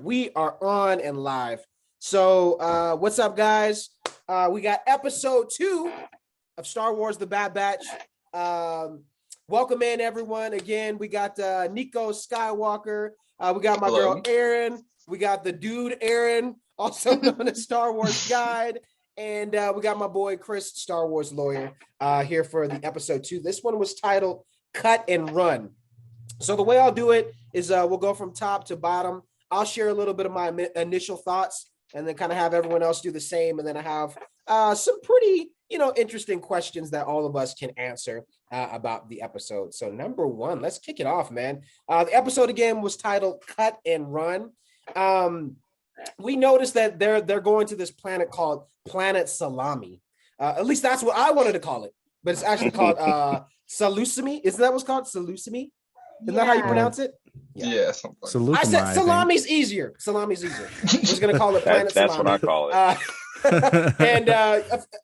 We are on and live. So, what's up, guys? We got episode 2 of Star Wars: The Bad Batch. Welcome in, everyone. Again, we got Nico Skywalker. We got my girl Aaron. We got the dude Aaron, also known as Star Wars Guide. And we got my boy Chris, Star Wars Lawyer, here for the episode 2. This one was titled Cut and Run. So the way I'll do it is we'll go from top to bottom. I'll share a little bit of my initial thoughts and then kind of have everyone else do the same. And then I have some pretty, interesting questions that all of us can answer about the episode. So number 1, let's kick it off, man. The episode again was titled Cut and Run. We noticed that they're going to this planet called Planet Salami. At least that's what I wanted to call it, but it's actually called Salusimi. Isn't that what's called? Salusimi? Isn't that how you pronounce it? Yeah, something. I said salami's easier. Salami's easier. We're just gonna call it Planet That's Salami. what I call it. And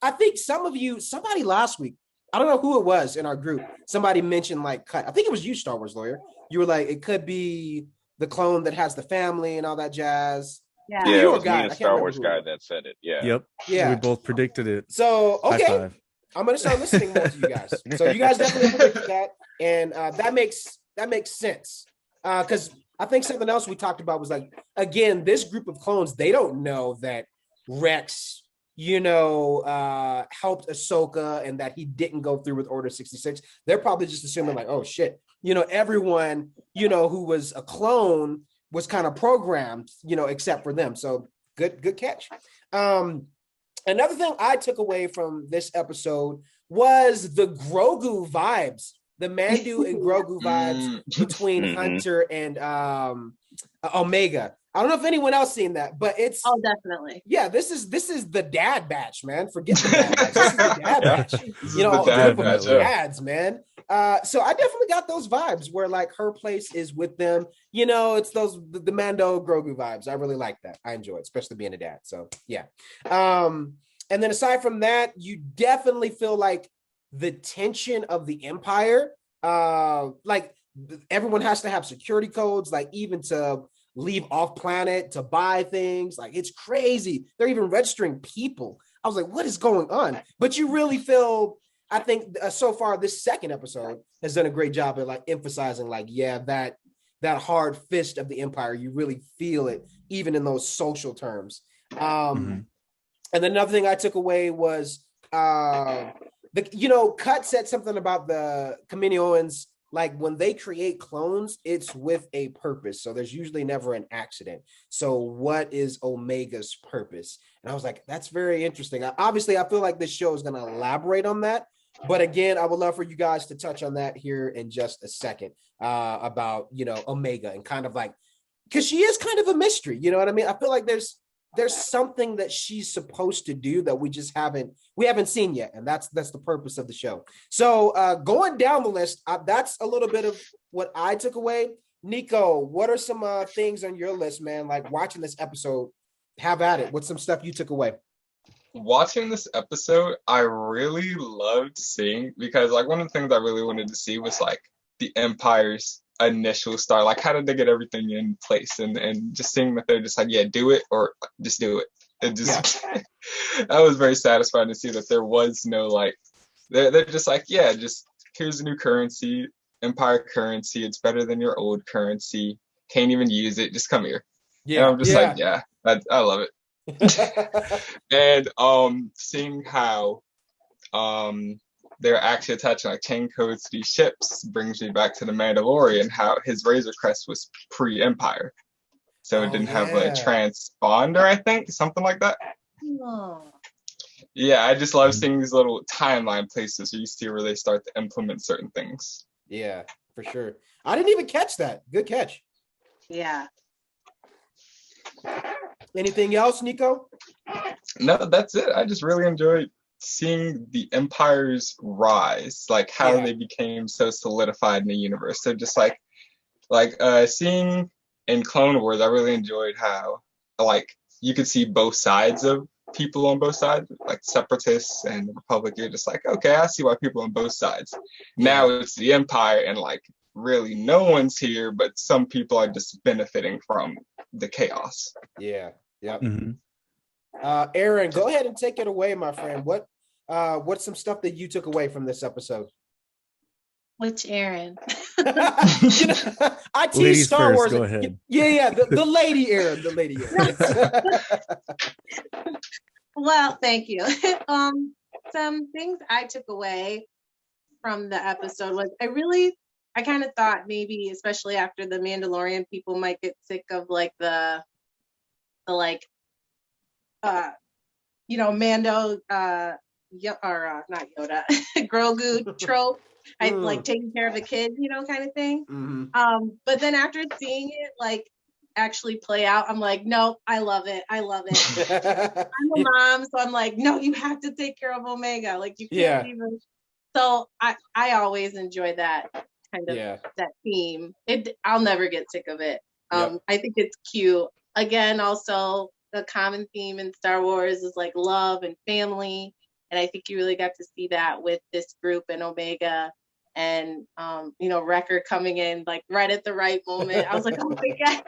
I think somebody last week, I don't know who it was in our group. Somebody mentioned like cut. I think it was you, Star Wars Lawyer. You were like, it could be the clone that has the family and all that jazz. Yeah, it was me and Star Wars Guy that said it. Yeah. Yep. Yeah. We both predicted it. So okay, I'm gonna start listening more to you guys. So you guys definitely predicted that, and that makes sense. Because I think something else we talked about was like, again, this group of clones, they don't know that Rex, helped Ahsoka and that he didn't go through with Order 66. They're probably just assuming like, oh shit, everyone, who was a clone was kind of programmed, except for them. So good catch. Another thing I took away from this episode was the Grogu vibes. The Mandu and Grogu vibes between Hunter and Omega. I don't know if anyone else seen that, but it's definitely. Yeah, this is the dad batch, man. Forget the dad batch. This is the dad batch. Dads, man. So I definitely got those vibes where like her place is with them. It's the Mando Grogu vibes. I really like that. I enjoy it, especially being a dad. So yeah. And then aside from that, you definitely feel like the tension of the Empire, like everyone has to have security codes, like even to leave off planet, to buy things, like it's crazy. They're even registering people. I was like, what is going on? But you really feel, I think so far this second episode has done a great job at like emphasizing like, yeah, that hard fist of the Empire, you really feel it even in those social terms. And then another thing I took away was, Cut said something about the Kaminoans, like when they create clones, it's with a purpose. So there's usually never an accident. So what is Omega's purpose? And I was like, that's very interesting. Obviously, I feel like this show is going to elaborate on that. But again, I would love for you guys to touch on that here in just a second about, Omega and kind of like, because she is kind of a mystery. You know what I mean? I feel like there's something that she's supposed to do that we haven't seen yet, and that's the purpose of the show. So going down the list, that's a little bit of what I took away. Nico, what are some things on your list, man? Like watching this episode, have at it. What's some stuff you took away? Watching this episode, I really loved seeing, because like one of the things I really wanted to see was like the Empire's initial start, like how did they get everything in place, and just seeing that they're just like, yeah, do it or just do it. It just that was very satisfying to see that there was no like they're just like, yeah, just here's a new currency, Empire currency, it's better than your old currency, can't even use it, just come here. And I'm just like, yeah, I love it. And seeing how they're actually attaching like chain codes to these ships brings me back to the Mandalorian, how his Razor Crest was pre-Empire. So it didn't have a transponder, I think, something like that. Oh. Yeah, I just love seeing these little timeline places where you see where they start to implement certain things. Yeah, for sure. I didn't even catch that. Good catch. Yeah. Anything else, Nico? No, that's it. I just really enjoyed seeing the Empire's rise, like how they became so solidified in the universe. So just like seeing in Clone Wars, I really enjoyed how like you could see both sides of people on both sides, like Separatists and the Republic. You're just like, okay, I see why people on both sides. Now it's the Empire and like really no one's here, but some people are just benefiting from the chaos. Yeah. Yep. Mm-hmm. Aaron, go ahead and take it away, my friend. What's some stuff that you took away from this episode? Which Aaron? I tease Ladies Star first, Wars. go ahead. Yeah, the lady Aaron, the lady Aaron. Well, thank you. Some things I took away from the episode was I kind of thought maybe, especially after the Mandalorian, people might get sick of like the like Mando not Yoda Grogu trope. I like taking care of a kid, kind of thing. Mm-hmm. But then after seeing it like actually play out, I'm like, nope, I love it. I'm a mom, so I'm like, no, you have to take care of Omega. Like you can't even. So I always enjoy that kind of that theme. I'll never get sick of it. I think it's cute. Again, also the common theme in Star Wars is like love and family. And I think you really got to see that with this group and Omega and, Wrecker coming in like right at the right moment. I was like, oh my God.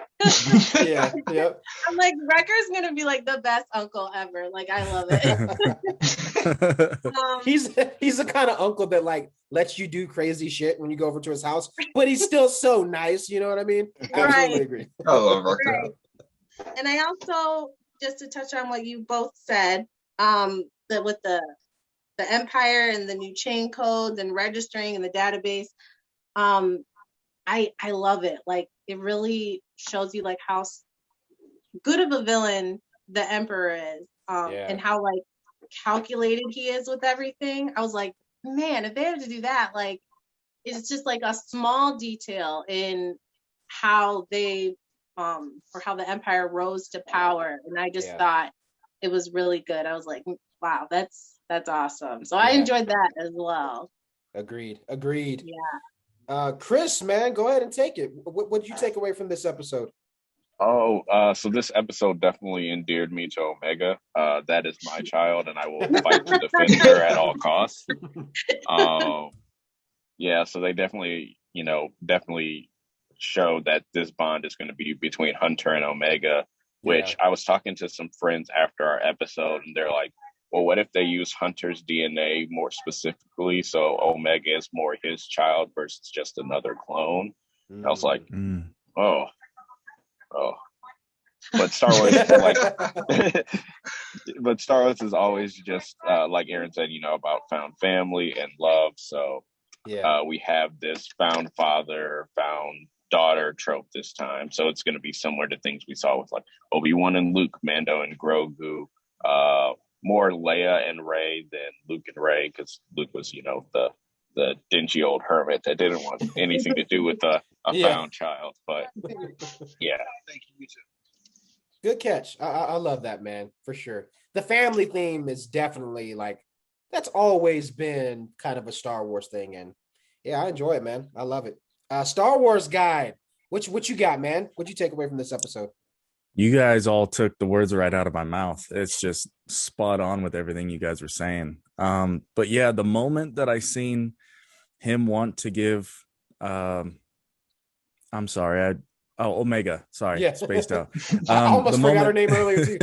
I'm like, Wrecker's going to be like the best uncle ever. Like, I love it. He's the kind of uncle that like lets you do crazy shit when you go over to his house, but he's still so nice. You know what I mean? Absolutely agree. I love Wrecker. Right. And I also, just to touch on what you both said, that with the Empire and the new chain codes and registering and the database, I love it. Like it really shows you like how good of a villain the Emperor is, and how like calculated he is with everything. I was like, man, if they had to do that, like it's just like a small detail in how they or how the Empire rose to power, and I just thought it was really good. I was like, wow, that's awesome. So I enjoyed that as well. Agreed. Yeah. Chris, man, go ahead and take it. What did you take away from this episode? So this episode definitely endeared me to Omega. That is my child, and I will fight to defend her at all costs. So they definitely show that this bond is going to be between Hunter and Omega, which I was talking to some friends after our episode, and they're like, well, what if they use Hunter's DNA more specifically, so Omega is more his child versus just another clone? I was like, oh. But Star Wars, but Star Wars is always just like Aaron said, about found family and love. So we have this found father, found daughter trope this time. So it's going to be similar to things we saw with like Obi-Wan and Luke, Mando and Grogu. More Leia and Rey than Luke and Rey, because Luke was, the dingy old hermit that didn't want anything to do with a found child. But yeah. Thank you too. Good catch. I love that, man, for sure. The family theme is definitely like, that's always been kind of a Star Wars thing. And yeah, I enjoy it, man. I love it. Star Wars guide. What you got, man? What'd you take away from this episode? You guys all took the words right out of my mouth. It's just spot on with everything you guys were saying. But yeah, the moment that I seen him want to give, Omega. Sorry, spaced out. I almost forgot her name earlier too.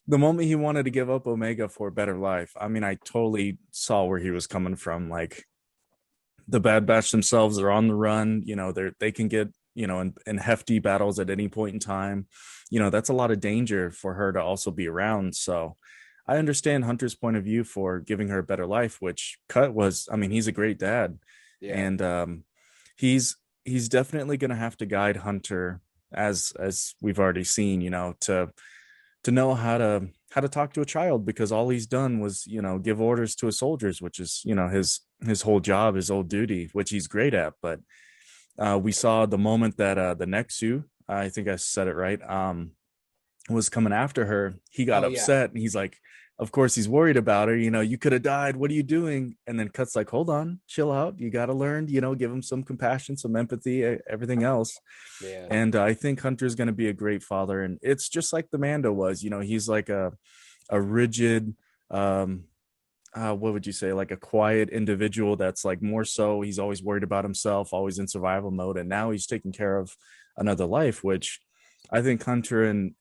The moment he wanted to give up Omega for a better life, I mean, I totally saw where he was coming from. Like the Bad Batch themselves are on the run. They can get, in hefty battles at any point in time. That's a lot of danger for her to also be around. So I understand Hunter's point of view for giving her a better life, which Cut was, he's a great dad. Yeah. And he's definitely going to have to guide Hunter, as we've already seen, to know how to talk to a child, because all he's done was, give orders to his soldiers, which is, his whole job, his old duty, which he's great at. But we saw the moment that the Nexu, I think I said it right, was coming after her. He got upset, and he's like, of course he's worried about her. You could have died. What are you doing? And then Cut's like, hold on, chill out. You got to learn, give him some compassion, some empathy, everything else. Yeah. And I think Hunter's going to be a great father. And it's just like the Mando was, he's like a rigid, what would you say, like a quiet individual that's like more so he's always worried about himself, always in survival mode, and now he's taking care of another life, which I think Hunter and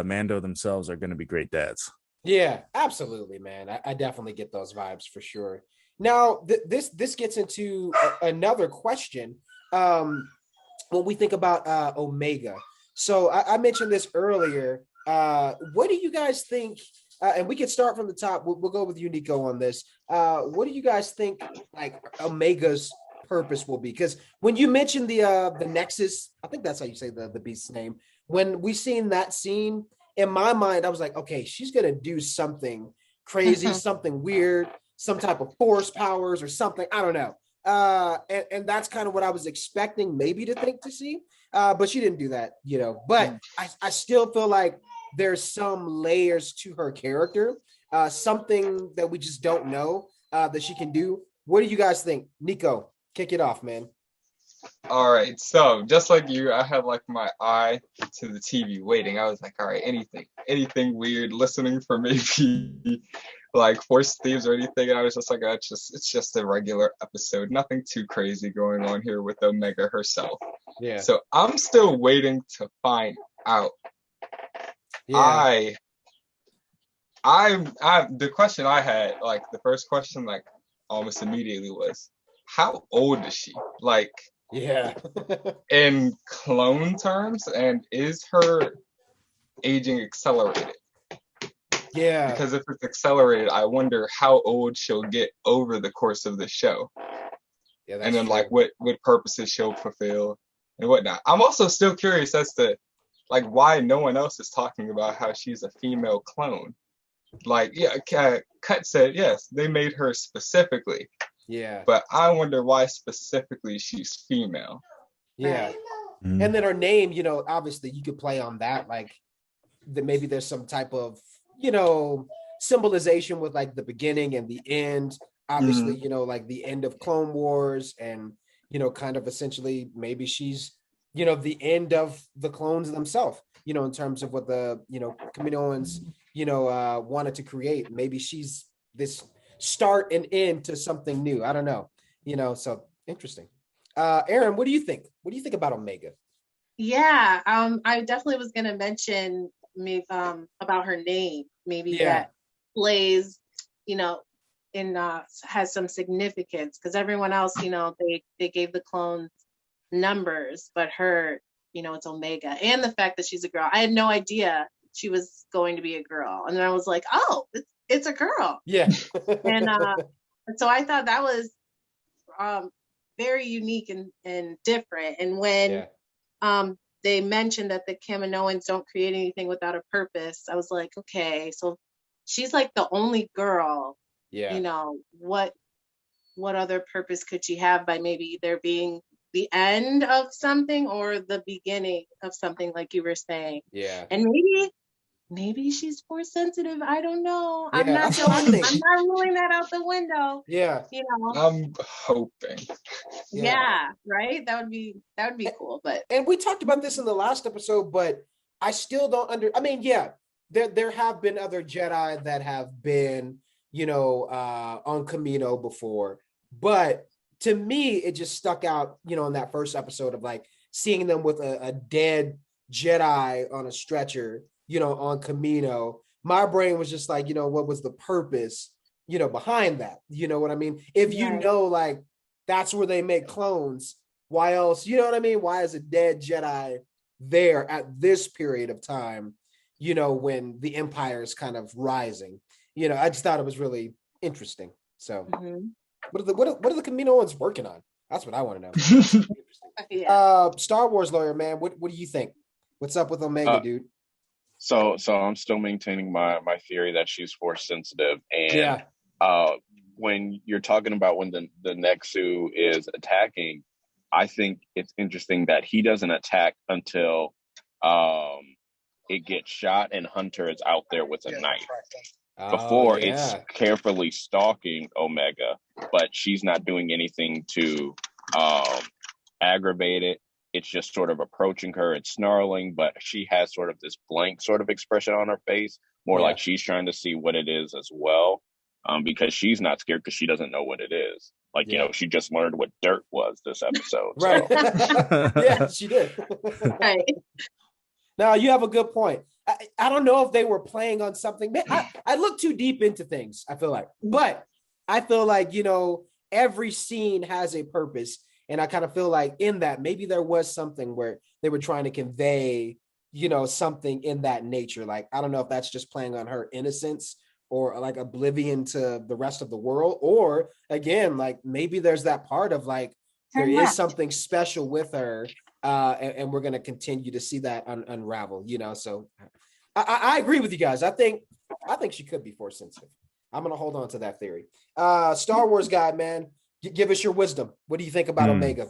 Mando themselves are going to be great dads. Yeah, absolutely, man. I definitely get those vibes for sure. Now, this gets into another question. When we think about Omega, so I mentioned this earlier. What do you guys think? And we can start from the top. We'll go with you, Nico, on this. What do you guys think like Omega's purpose will be? Because when you mentioned the Nexus, I think that's how you say the beast's name. When we seen that scene, in my mind, I was like, okay, she's gonna do something crazy, something weird, some type of force powers or something. I don't know. And that's kind of what I was expecting maybe to see. But she didn't do that, you know. But I still feel like there's some layers to her character, something that we just don't know that she can do. What do you guys think? Nico, kick it off, man. All right, so just like you, I had like my eye to the TV waiting. I was like, all right, anything weird, listening for maybe like Force Thieves or anything. And I was just like, it's just a regular episode, nothing too crazy going on here with Omega herself. Yeah. So I'm still waiting to find out. Yeah. The question I had, like the first question, like almost immediately was, how old is she? Like, yeah. in clone terms, and is her aging accelerated? Yeah. Because if it's accelerated, I wonder how old she'll get over the course of the show. Yeah, that's and then true. like what purposes she'll fulfill and whatnot. I'm also still curious as to like why no one else is talking about how she's a female clone. Like, yeah, Cut said yes, they made her specifically. Yeah. But I wonder why specifically she's female. Yeah. And then her name, you know, obviously you could play on that, like that maybe there's some type of, you know, symbolization with like the beginning and the end. Obviously, you know, like the end of Clone Wars and, you know, kind of essentially maybe she's, you know, the end of the clones themselves, you know, in terms of what the, you know, Kaminoans, you know, wanted to create. Maybe she's this start and end to something new. I don't know, you know, so interesting. Aaron, what do you think? What do you think about Omega? Yeah, I definitely was gonna mention me about her name. Maybe that plays, you know, in has some significance because everyone else, you know, they gave the clones numbers, but her, you know, it's Omega, and the fact that she's a girl. I had no idea she was going to be a girl, and then I was like, oh, it's a girl. Yeah. And so I thought that was very unique and different. And when they mentioned that the Kaminoans don't create anything without a purpose, I was like, okay, so she's like the only girl. Yeah. You know, what other purpose could she have by maybe there being the end of something or the beginning of something, like you were saying? Yeah. And maybe she's force sensitive. I don't know. Yeah, I'm not ruling that out the window. Yeah. You know. I'm hoping. Yeah, right? That would be cool. But and we talked about this in the last episode, but I still don't I mean, yeah, there have been other Jedi that have been, you know, on Kamino before, but to me, it just stuck out, you know, in that first episode of like seeing them with a dead Jedi on a stretcher, you know, on Kamino. My brain was just like, you know, what was the purpose, you know, behind that? You know what I mean? If you know, like, that's where they make clones, why else? You know what I mean? Why is a dead Jedi there at this period of time, you know, when the Empire is kind of rising? You know, I just thought it was really interesting. So what are the Kaminoans working on? That's what I want to know. Star Wars lawyer, man, what do you think? What's up with Omega, dude? So I'm still maintaining my theory that she's force sensitive, and when you're talking about when the Nexu is attacking, I think it's interesting that he doesn't attack until it gets shot and Hunter is out there with a knife. Before it's carefully stalking Omega, but she's not doing anything to aggravate it. It's just sort of approaching her. It's snarling, but she has sort of this blank sort of expression on her face, more like she's trying to see what it is as well. because she's not scared because she doesn't know what it is. Like, you know, she just learned what dirt was this episode. Right. So. Yeah, she did. Right. Now, you have a good point. I don't know if they were playing on something. I look too deep into things, I feel like. But I feel like, you know, every scene has a purpose. And I kind of feel like in that, maybe there was something where they were trying to convey, you know, something in that nature. Like, I don't know if that's just playing on her innocence or like oblivion to the rest of the world. Or again, like maybe there's that part of like, there is something special with her. And we're going to continue to see that unravel, you know? So I agree with you guys. I think she could be force sensitive. I'm going to hold on to that theory. Star Wars guy, man, give us your wisdom. What do you think about Omega?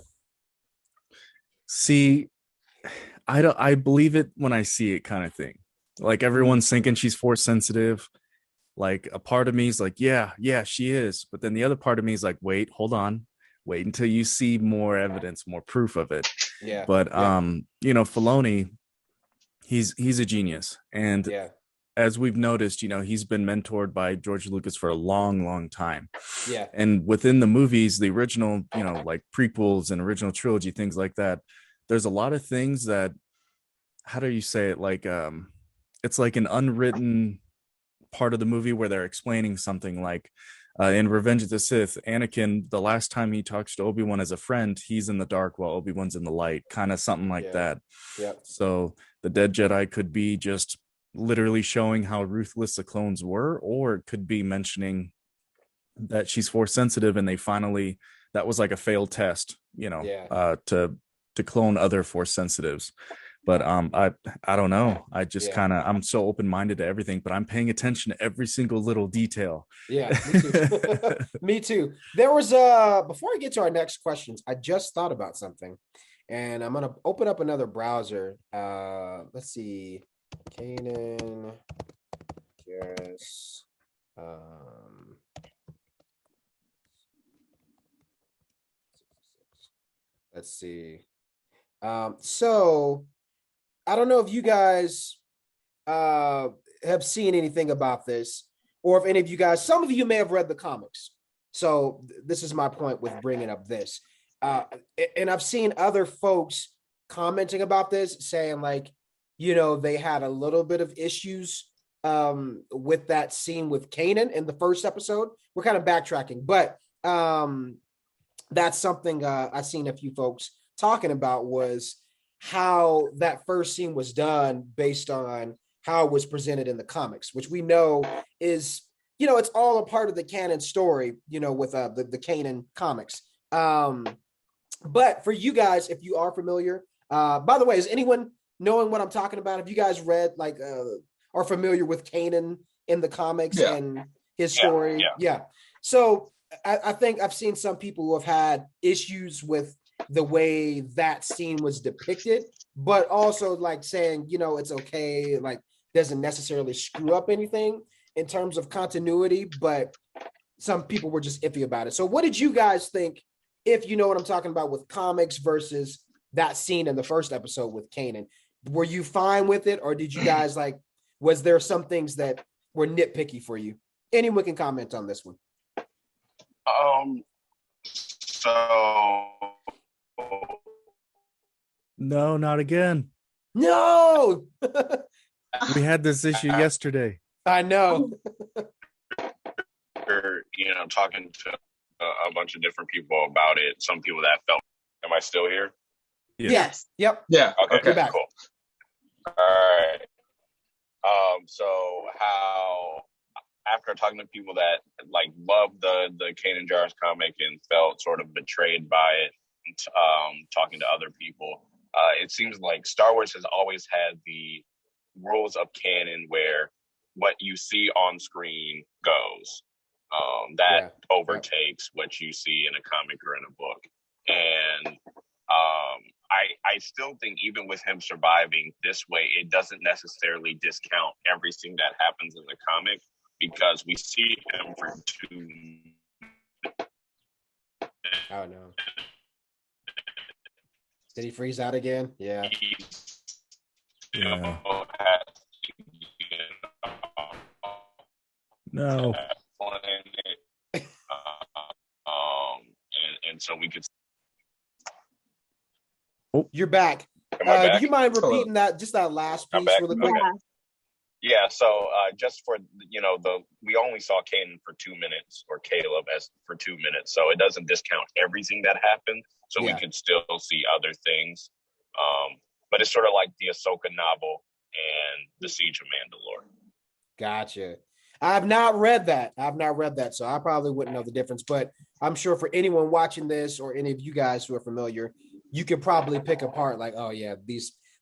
See, I believe it when I see it, kind of thing. Like everyone's thinking she's force sensitive. Like a part of me is like, yeah, she is. But then the other part of me is like, wait, hold on. Wait until you see more evidence, more proof of it. Yeah. But you know, Filoni, he's a genius. And as we've noticed, you know, he's been mentored by George Lucas for a long time. Yeah. And within the movies, the original, you know, like prequels and original trilogy, things like that, there's a lot of things that, how do you say it? Like it's like an unwritten part of the movie where they're explaining something, like in Revenge of the Sith, Anakin, the last time he talks to Obi-Wan as a friend, he's in the dark while Obi-Wan's in the light, kind of something like that. Yeah. So the dead Jedi could be just literally showing how ruthless the clones were, or it could be mentioning that she's force sensitive and they finally, that was like a failed test, you know, to clone other force sensitives. But I don't know. I just kind of, I'm so open-minded to everything, but I'm paying attention to every single little detail. Yeah, me too. Me too. There was before I get to our next questions, I just thought about something, and I'm gonna open up another browser. Let's see, Kanan. Yes. Let's see. So I don't know if you guys have seen anything about this, or if any of you guys, some of you may have read the comics. So this is my point with bringing up this. And I've seen other folks commenting about this, saying like, you know, they had a little bit of issues with that scene with Kanan in the first episode. We're kind of backtracking, but that's something I've seen a few folks talking about, was how that first scene was done based on how it was presented in the comics, which we know is, you know, it's all a part of the canon story, you know, with the Kanan comics. But for you guys, if you are familiar, by the way, is anyone knowing what I'm talking about? Have you guys read, like, are familiar with Kanan in the comics and his story? Yeah. So I think I've seen some people who have had issues with the way that scene was depicted, but also like saying, you know, it's okay, like doesn't necessarily screw up anything in terms of continuity, but some people were just iffy about it. So what did you guys think, if you know what I'm talking about, with comics versus that scene in the first episode with Kanan? Were you fine with it, or did you guys like, was there some things that were nitpicky for you? Anyone can comment on this one. So no, not again. No. We had this issue yesterday. I know. You know, talking to a bunch of different people about it. Some people that felt, am I still here? Yes. Yep. Yeah. Okay. Back. Cool. All right. So how, after talking to people that like loved the Kanan Jarrus comic and felt sort of betrayed by it, talking to other people, it seems like Star Wars has always had the rules of canon where what you see on screen goes. That overtakes what you see in a comic or in a book. And I still think even with him surviving this way, it doesn't necessarily discount everything that happens in the comic, because we see him for 2. Oh no. Did he freeze out again? Yeah. Yeah. No. so we could. Oh, you're back. Do you mind repeating that, just that last piece really quick? Okay. Yeah, so just for, we only saw Caden for 2 minutes, or Caleb for 2 minutes, so it doesn't discount everything that happened, so we could still see other things. But it's sort of like the Ahsoka novel and the Siege of Mandalore. Gotcha. I've not read that, so I probably wouldn't know the difference, but I'm sure for anyone watching this or any of you guys who are familiar, you could probably pick apart like, oh yeah,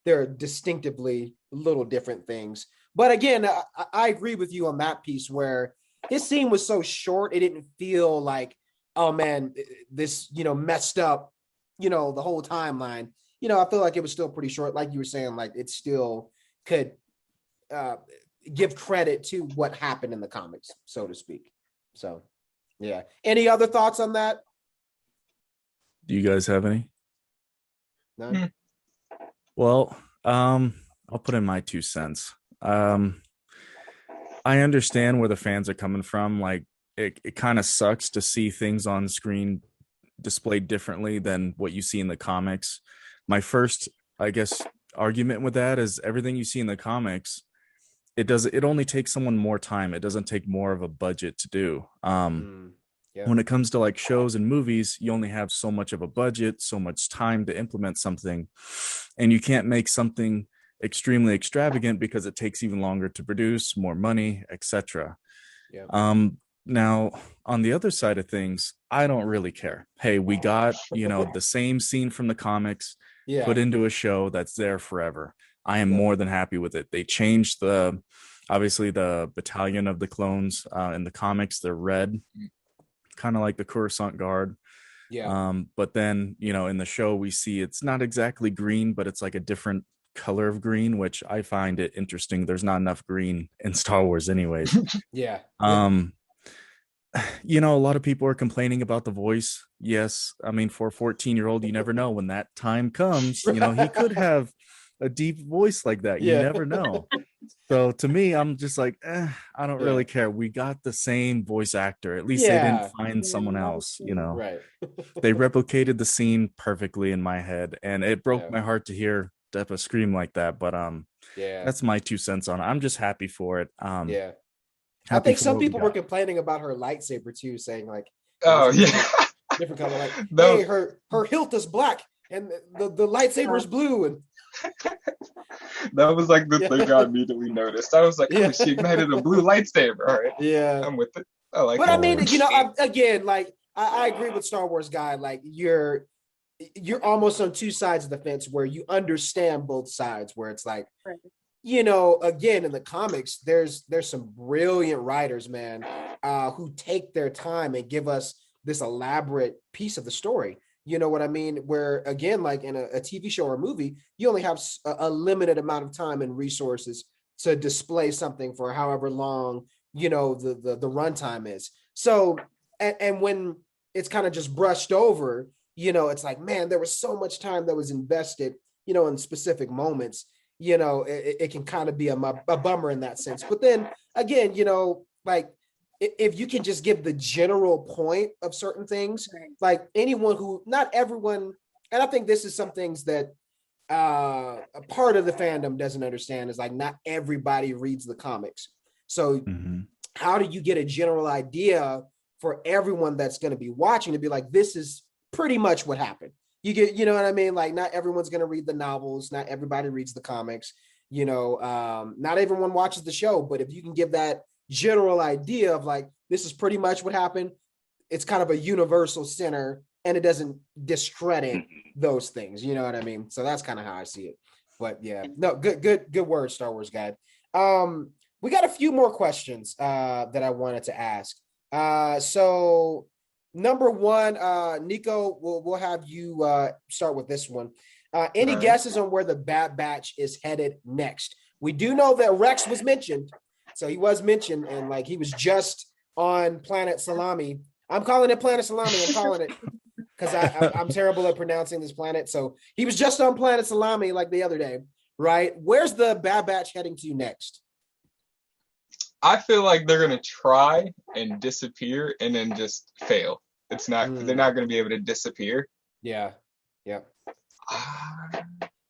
they're distinctively little different things. But again, I agree with you on that piece where his scene was so short, it didn't feel like, oh man, this, messed up, the whole timeline. I feel like it was still pretty short. Like you were saying, like it still could give credit to what happened in the comics, so to speak. So, yeah. Any other thoughts on that? Do you guys have any? None? Well, I'll put in my 2 cents. I understand where the fans are coming from. Like it kind of sucks to see things on screen displayed differently than what you see in the comics. My first, I guess, argument with that is everything you see in the comics, it only takes someone more time. It doesn't take more of a budget to do. When it comes to like shows and movies, you only have so much of a budget, so much time to implement something, and you can't make something extremely extravagant because it takes even longer to produce, more money, etc. Now on the other side of things, I don't really care. Hey, we got the same scene from the comics put into a show that's there forever. I am more than happy with it. They changed obviously the battalion of the clones in the comics. They're red, kind of like the Coruscant Guard. But then in the show we see it's not exactly green, but it's like a different color of green, which I find it interesting. There's not enough green in Star Wars anyways. A lot of people are complaining about the voice. Yes, I mean, for a 14-year-old, you never know when that time comes. He could have a deep voice like that. You never know. So to me, I'm just like, I don't really care. We got the same voice actor. At least they didn't find someone else. Right. They replicated the scene perfectly in my head, and it broke my heart to hear Depa scream like that. But that's my 2 cents on it. I'm just happy for it. I think some people were complaining about her lightsaber too, saying like, "Oh yeah, different color." Like, hey, her hilt is black and the lightsaber is blue, and that was like the thing I immediately noticed. I was like, "Oh, she ignited a blue lightsaber." All right, I'm with it. I like. But I mean, again, like I agree with Star Wars guy. Like you're almost on 2 sides of the fence where you understand both sides. Where it's like. Again, in the comics, there's some brilliant writers, man, who take their time and give us this elaborate piece of the story. You know what I mean? Where, again, like in a TV show or movie, you only have a limited amount of time and resources to display something for however long, the runtime is. So, and when it's kind of just brushed over, it's like, man, there was so much time that was invested, in specific moments. It can kind of be a bummer in that sense. But then again, like if you can just give the general point of certain things, like not everyone, and I think this is some things that a part of the fandom doesn't understand is like not everybody reads the comics. So how do you get a general idea for everyone that's going to be watching to be like, this is pretty much what happened? You get, what I mean? Like not everyone's going to read the novels. Not everybody reads the comics, not everyone watches the show, but if you can give that general idea of like, this is pretty much what happened. It's kind of a universal center and it doesn't discredit those things. You know what I mean? So that's kind of how I see it, but yeah, no, good word, Star Wars guide. We got a few more questions that I wanted to ask. So number one, Nico, we'll have you start with this one. Any guesses on where the Bad Batch is headed next? We do know that Rex was mentioned. So he was mentioned and like he was just on Planet Salami. I'm calling it Planet Salami. I'm calling it because I'm terrible at pronouncing this planet. So he was just on Planet Salami like the other day, right? Where's the Bad Batch heading to next? I feel like they're going to try and disappear and then just fail. It's not. They're not going to be able to disappear. Yeah.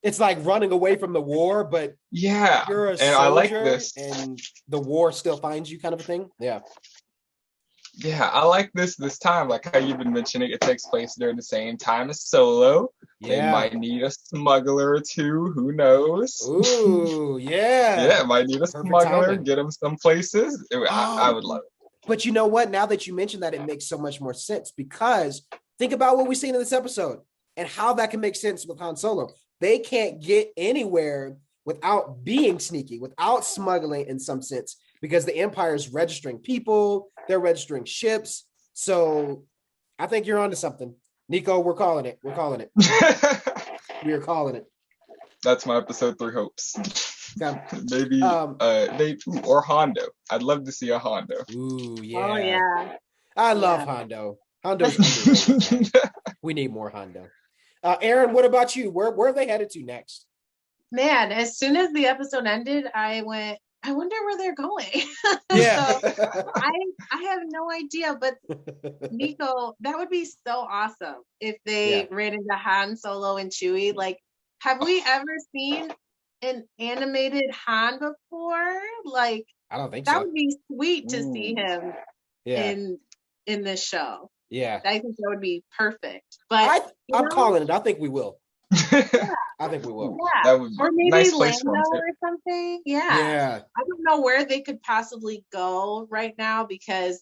It's like running away from the war, but you're a soldier, I like this, and the war still finds you, kind of a thing. Yeah. Yeah, I like this time. Like how you've been mentioning, it takes place during the same time as Solo. They might need a smuggler or two. Who knows? Ooh, yeah. Yeah, might need a smuggler. Timing. Get them some places. I would love it. But you know what? Now that you mentioned that, it makes so much more sense, because think about what we've seen in this episode and how that can make sense with Han Solo. They can't get anywhere without being sneaky, without smuggling in some sense, because the Empire is registering people, they're registering ships. So I think you're onto something. Nico, we're calling it. We are calling it. That's my episode 3 hopes. Okay. Maybe or Hondo. I'd love to see a Hondo. Ooh, yeah. Oh, yeah. I love Hondo. Hondo's underrated. We need more Hondo. Aaron, what about you? Where are they headed to next? Man, as soon as the episode ended, I went, I wonder where they're going. Yeah. So I have no idea, but Nico, that would be so awesome if they ran into Han Solo and Chewie. Like, have we ever seen an animated Han before? Like, I don't think that would be sweet to see him in this show. Yeah, I think that would be perfect. But I'm calling it. I think we will. I think we will. Yeah, or maybe nice Lando or something. Yeah. I don't know where they could possibly go right now, because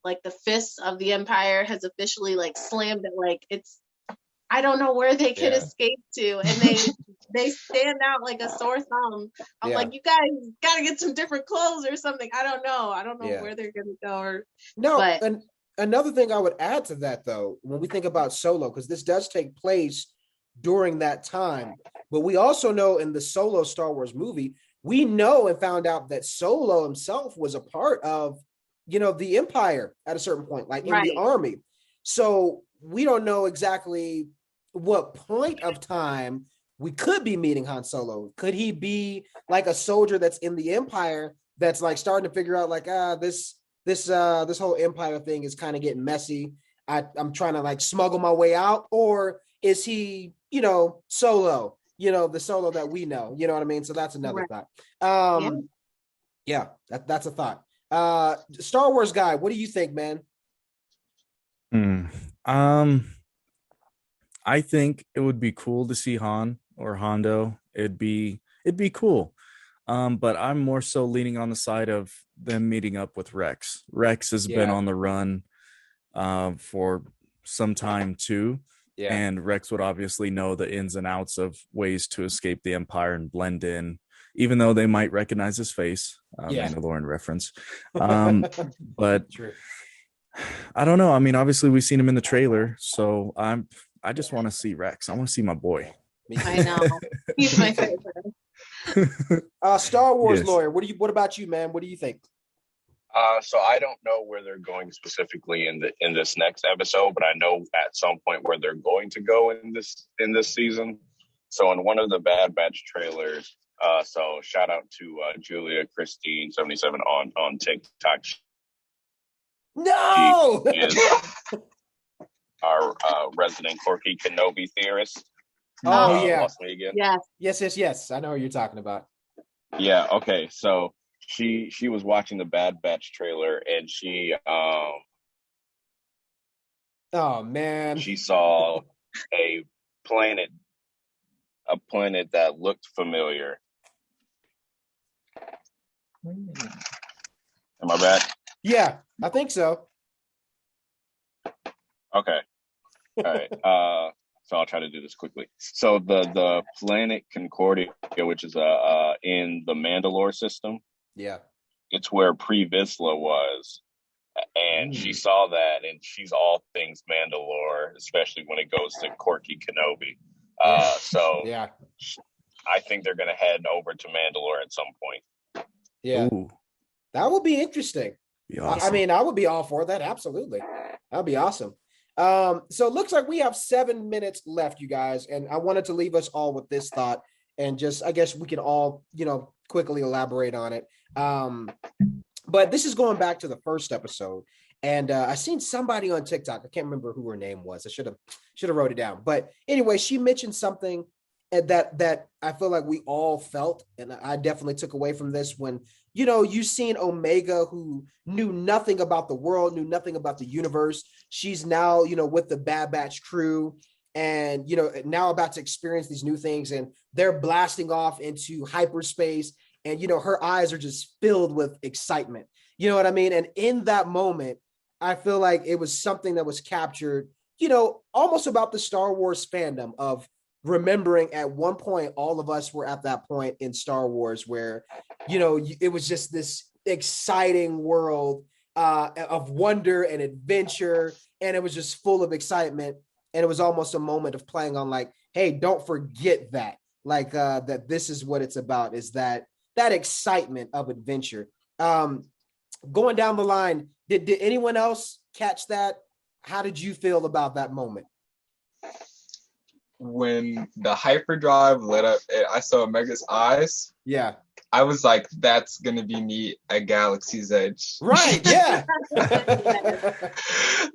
like the fist of the Empire has officially like slammed it. Like I don't know where they could escape to, and they stand out like a sore thumb. I'm like, you guys got to get some different clothes or something. I don't know where they're gonna go. Another thing I would add to that, though, when we think about Solo, because this does take place during that time, but we also know in the Solo Star Wars movie, we know and found out that Solo himself was a part of, the Empire at a certain point, like in the army. So we don't know exactly what point of time we could be meeting Han Solo. Could he be like a soldier that's in the Empire that's like starting to figure out like, this whole Empire thing is kind of getting messy. I'm trying to like smuggle my way out, or is he, Solo, the Solo that we know, you know what I mean? So that's another thought. That's a thought. Star Wars guy, what do you think, man? I think it would be cool to see Han or Hondo. It'd be cool. But I'm more so leaning on the side of them meeting up with Rex. Rex has been on the run for some time too. Yeah. And Rex would obviously know the ins and outs of ways to escape the Empire and blend in, even though they might recognize his face. Mandalorian reference. But true. I don't know. I mean, obviously we've seen him in the trailer, so I just want to see Rex. I want to see my boy. I know. He's my favorite. Star Wars lawyer, what about you, man? What do you think? So I don't know where they're going specifically in this next episode, but I know at some point where they're going to go in this season. So in one of the Bad Batch trailers, so shout out to Julia Christine 77 on TikTok. No, she is our resident Corky Kenobi theorist. Oh yeah. Yes. I know what you're talking about. Yeah. Okay. So she was watching the Bad Batch trailer, and she oh man, she saw a planet that looked familiar. Am I back? Yeah, I think so. Okay. All right. So I'll try to do this quickly. So the planet Concordia, which is in the Mandalore system. Yeah. It's where Pre Vizsla was. And she saw that, and she's all things Mandalore, especially when it goes to Corky Kenobi. So yeah, I think they're gonna head over to Mandalore at some point. Yeah. Ooh. That would be interesting. Be awesome. I mean, I would be all for that. Absolutely. That'd be awesome. So it looks like we have 7 minutes left, you guys. And I wanted to leave us all with this thought, and just, I guess we can all, quickly elaborate on it. But this is going back to the first episode. And I seen somebody on TikTok. I can't remember who her name was. I should have wrote it down. But anyway, she mentioned something that I feel like we all felt, and I definitely took away from this when, you seen Omega, who knew nothing about the world, knew nothing about the universe. She's now, with the Bad Batch crew, and, now about to experience these new things, and they're blasting off into hyperspace, and, her eyes are just filled with excitement. You know what I mean? And in that moment, I feel like it was something that was captured, almost about the Star Wars fandom of remembering at one point, all of us were at that point in Star Wars where, it was just this exciting world of wonder and adventure. And it was just full of excitement. And it was almost a moment of playing on like, hey, don't forget that, like that this is what it's about, is that excitement of adventure. Going down the line, did anyone else catch that? How did you feel about that moment? When the hyperdrive lit up, I saw Omega's eyes. Yeah. I was like, that's going to be me at Galaxy's Edge. Right, yeah. That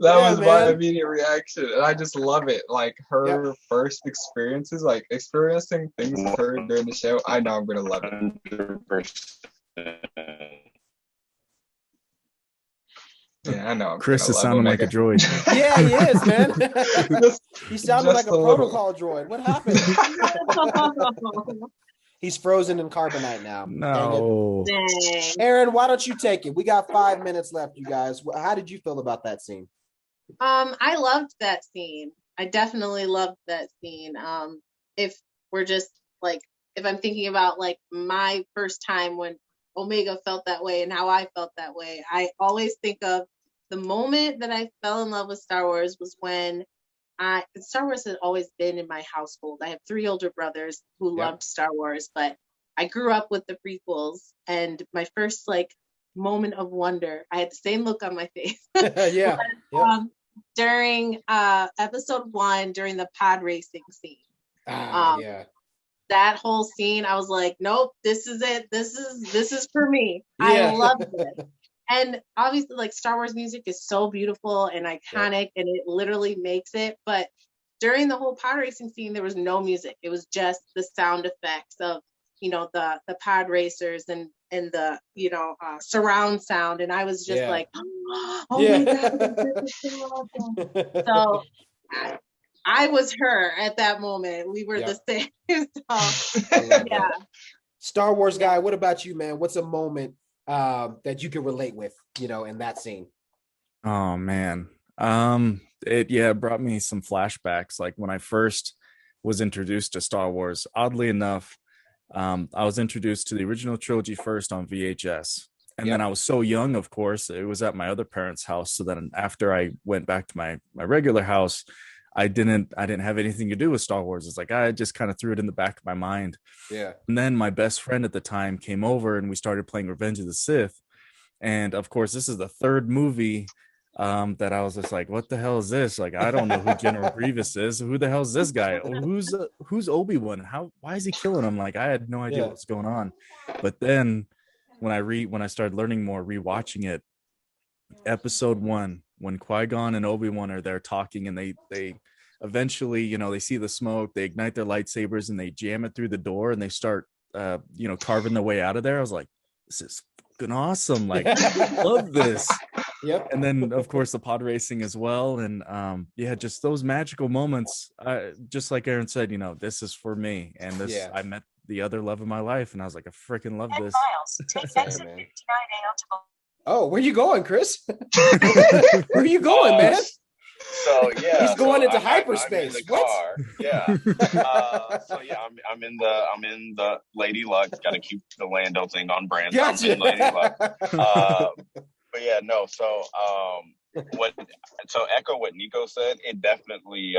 was my immediate reaction. And I just love it. Like her first experiences, like experiencing things with her during the show, I know I'm going to love it. Yeah, I know. Chris is sounding like a droid. Yeah, he is, man. He sounded like a protocol droid. What happened? He's frozen in carbonite now. No. Dang. Aaron, why don't you take it? We got 5 minutes left, you guys. How did you feel about that scene? I loved that scene. I definitely loved that scene. If we're just like, if I'm thinking about like my first time when Omega felt that way and how I felt that way, I always think of the moment that I fell in love with Star Wars was when Star Wars had always been in my household. I have 3 older brothers who loved Star Wars, but I grew up with the prequels, and my first like moment of wonder, I had the same look on my face. During episode 1, during the pod racing scene. That whole scene, I was like, nope, this is it. This is for me. I loved it. And obviously, like, Star Wars music is so beautiful and iconic, and it literally makes it. But during the whole pod racing scene, there was no music. It was just the sound effects of, the pod racers and the, surround sound. And I was just like, oh my God, this is so awesome. So I was her at that moment. We were the same. So, Star Wars guy, what about you, man? What's a moment that you can relate with, in that scene? Oh man. It brought me some flashbacks. Like when I first was introduced to Star Wars, oddly enough, I was introduced to the original trilogy first on VHS. And then I was so young, of course, it was at my other parents' house. So then after I went back to my regular house, I didn't have anything to do with Star Wars. It's like I just kind of threw it in the back of my mind. Yeah. And then my best friend at the time came over and we started playing Revenge of the Sith. And of course, this is the third movie that I was just like, what the hell is this? Like, I don't know who General Grievous is. Who the hell is this guy? Who's Obi-Wan? Why is he killing him? Like, I had no idea what's going on. But then when I started learning more, rewatching it, episode 1, when Qui-Gon and Obi-Wan are there talking, and they eventually, they see the smoke, they ignite their lightsabers and they jam it through the door and they start carving their way out of there. I was like, this is fucking awesome. Like, I love this. Yep. And then of course the pod racing as well. And just those magical moments. Just like Aaron said, this is for me. And this I met the other love of my life and I was like, I freaking love this. Oh, where you going, Chris? Where are you going, man? So he's going into hyperspace. I'm in the car. I'm in the Lady Luck. Got to keep the Lando thing on brand. Gotcha. So I'm in Lady Luck. So echo what Nico said. It definitely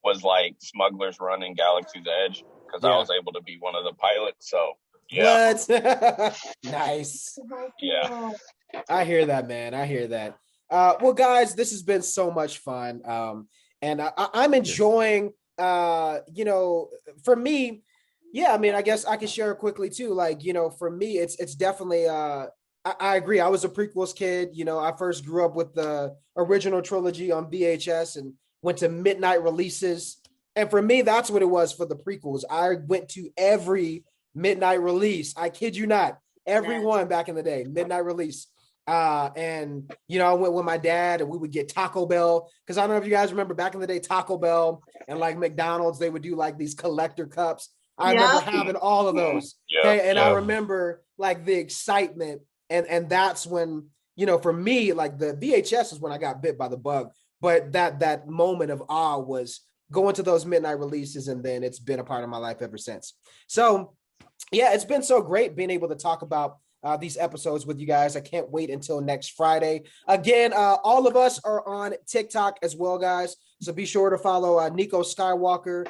was like Smuggler's Run in Galaxy's Edge because I was able to be one of the pilots. So what? Nice. Yeah. I hear that, man. I hear that. Well, guys, this has been so much fun. And I'm enjoying, for me, I mean, I guess I can share it quickly too. Like, for me, it's definitely, I agree. I was a prequels kid. You know, I first grew up with the original trilogy on VHS and went to midnight releases. And for me, that's what it was for the prequels. I went to every midnight release. I kid you not. Every one back in the day, midnight release. And you know, I went with my dad and we would get Taco Bell, because I don't know if you guys remember back in the day, Taco Bell and like McDonald's, they would do like these collector cups. I remember having all of those. Okay. And I remember like the excitement, and that's when, you know, for me, like the VHS is when I got bit by the bug. But that moment of awe was going to those midnight releases, and then it's been a part of my life ever since. So yeah, it's been so great being able to talk about these episodes with you guys. I can't wait until next Friday. Again, all of us are on TikTok as well, guys. So be sure to follow Nico Skywalker.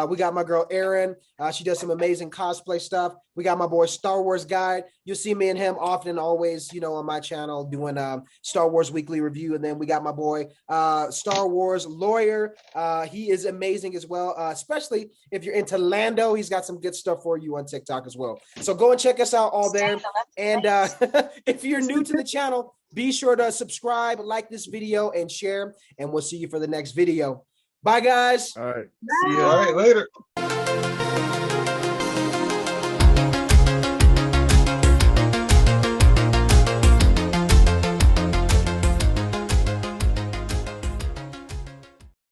We got my girl Erin. She does some amazing cosplay stuff. We got my boy Star Wars Guide. You'll see me and him often, always, you know, on my channel doing Star Wars Weekly Review. And then we got my boy Star Wars Lawyer. He is amazing as well, especially if you're into Lando. He's got some good stuff for you on TikTok as well. So go and check us out all there. And if you're new to the channel, be sure to subscribe, like this video, and share. And we'll see you for the next video. Bye, guys. All right. See you. All right, later.